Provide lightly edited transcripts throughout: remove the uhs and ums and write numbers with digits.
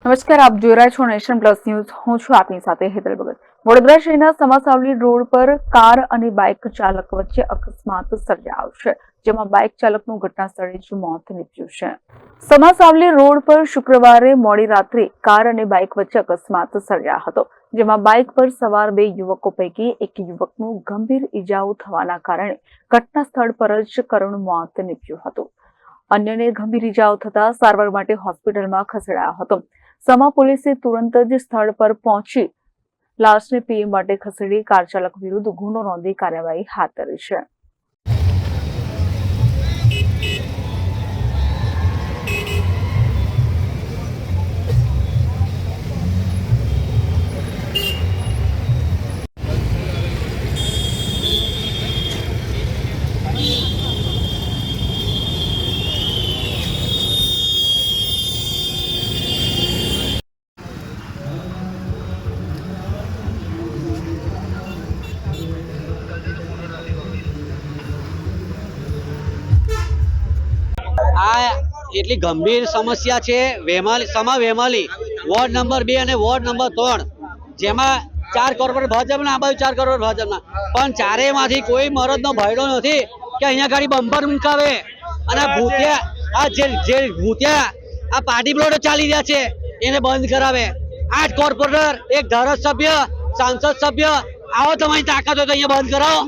નમસ્કાર, આપ જોઈ રહ્યા છો નેશન પ્લસ ન્યૂઝ. હું છું આપની સાથે હેતલ ભગત. વડોદરા શહેરના સમાસાવલી રોડ પર કાર અને બાઇક ચાલક વચ્ચે અકસ્માત સર્જાયો છે, જેમાં બાઇક ચાલકનું ઘટના સ્થળે જ મોત નીપજ્યું છે. સમાસાવલી રોડ પર શુક્રવારે મોડી રાત્રે કાર અને બાઇક વચ્ચે અકસ્માત સર્જાયો હતો, જેમાં બાઇક પર સવાર બે યુવકો પૈકી એક યુવકનું ગંભીર ઈજાઓ થવાના કારણે ઘટના સ્થળ પર જ કરુણ મોત નીપજ્યું હતું. અન્યને ગંભીર ઈજાઓ થતા સારવાર માટે હોસ્પિટલમાં ખસેડાયો હતો. સમા પોલીસે તુરંત જ સ્થળ પર પહોંચી લાશને પીએમ માટે ખસેડી કાર ચાલક વિરુદ્ધ ગુનો નોંધી કાર્યવાહી હાથ ધરી છે. આ એટલી ગંભીર સમસ્યા છે વેમાલી વોર્ડ નંબર 2 અને વોર્ડ નંબર 3, જેમાં 4 કોર્પોરેટ ભાજપના, આ બાજુ 4 કોર્પોરેટ ભાજપના, પણ ચારેયમાંથી કોઈ મરદનો ભયડો નથી કે અહીંયા ગાડી બમ્પર મુકાવે અને ભૂતિયા આ પાર્ટી પ્લોટો ચાલી રહ્યા છે એને બંધ કરાવે. 8 કોર્પોરેટર, એક ધારાસભ્ય, સાંસદ સભ્ય, આવો તમારી તાકાત હોય તો અહીંયા બંધ કરાવો.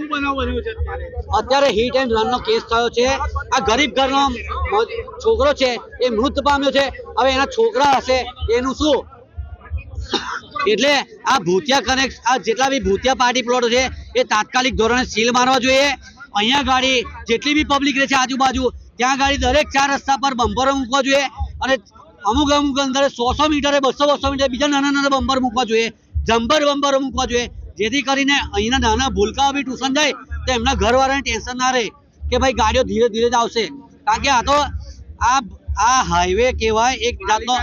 અત્યારે હિટ એન્ડ રનનો કેસ થયો છે. આ ગરીબ ઘરનો છોકરો છે, એ મૃત પામ્યો છે. હવે એના છોકરા હશે એનું શું? એટલે આ ભૂતિયા કનેક્ટ, આ જેટલા બી ભૂતિયા પાર્ટી પ્લોટો છે એ તાત્કાલિક ધોરણે સીલ મારવા જોઈએ. અહીંયા ગાડી જેટલી બી પબ્લિક રહે છે આજુબાજુ, ત્યાં ગાડી દરેક 4 રસ્તા પર બમ્પરો મૂકવા જોઈએ અને અમુક અંદરે 100 મીટરે 200 મીટરે બીજા નાના બમ્પર મૂકવા જોઈએ, બમ્પરો મૂકવા જોઈએ, જેથી કરીને અહીંના નાના ભૂલકાઓ બી ટ્યુશન જાય તો એમના ઘરવાળાને ટેન્શન ના રહે કે ભાઈ ગાડીઓ ધીરે ધીરે જ આવશે. કારણ કે આ તો આ હાઈવે કહેવાય એક જાતનો.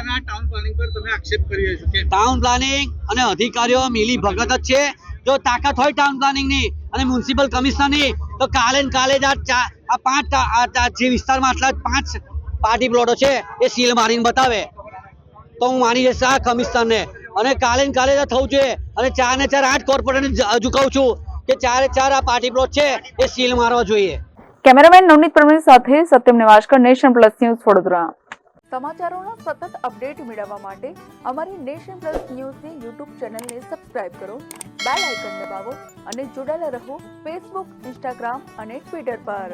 ટાઉન પ્લાનિંગ અને અધિકારીઓ મિલી ભગત જ છે. જો તાકાત હોય ટાઉન પ્લાનિંગની અને મ્યુનિસિપલ કમિશનરની તો કાલે જ આ 5 જે વિસ્તારમાં આટલા 5 પાર્ટી પ્લોટો છે એ સીલ મારીને બતાવે તો હું માની જઈશ આ કમિશનરને. અને કાલે જ થવું જોઈએ. અને 4 ને 4 8 કોર્પોરેટરને હજુ કહું છું કે 4 એ 4 આ પાર્ટી પ્લોટ છે એ સીલ મારવા જોઈએ. કેમેરામેન નવનીત પરમાર સાથે Satyam Nivaskar, Nation Plus News, Vadodara. સમાચારોના સતત અપડેટ મેળવવા માટે અમારી નેશન પ્લસ ન્યૂઝની યુટ્યુબ ચેનલને સબસ્ક્રાઇબ કરો, બેલ આઇકન દબાવો અને જોડાયેલા રહો ફેસબુક, ઇન્સ્ટાગ્રામ અને ટ્વિટર પર.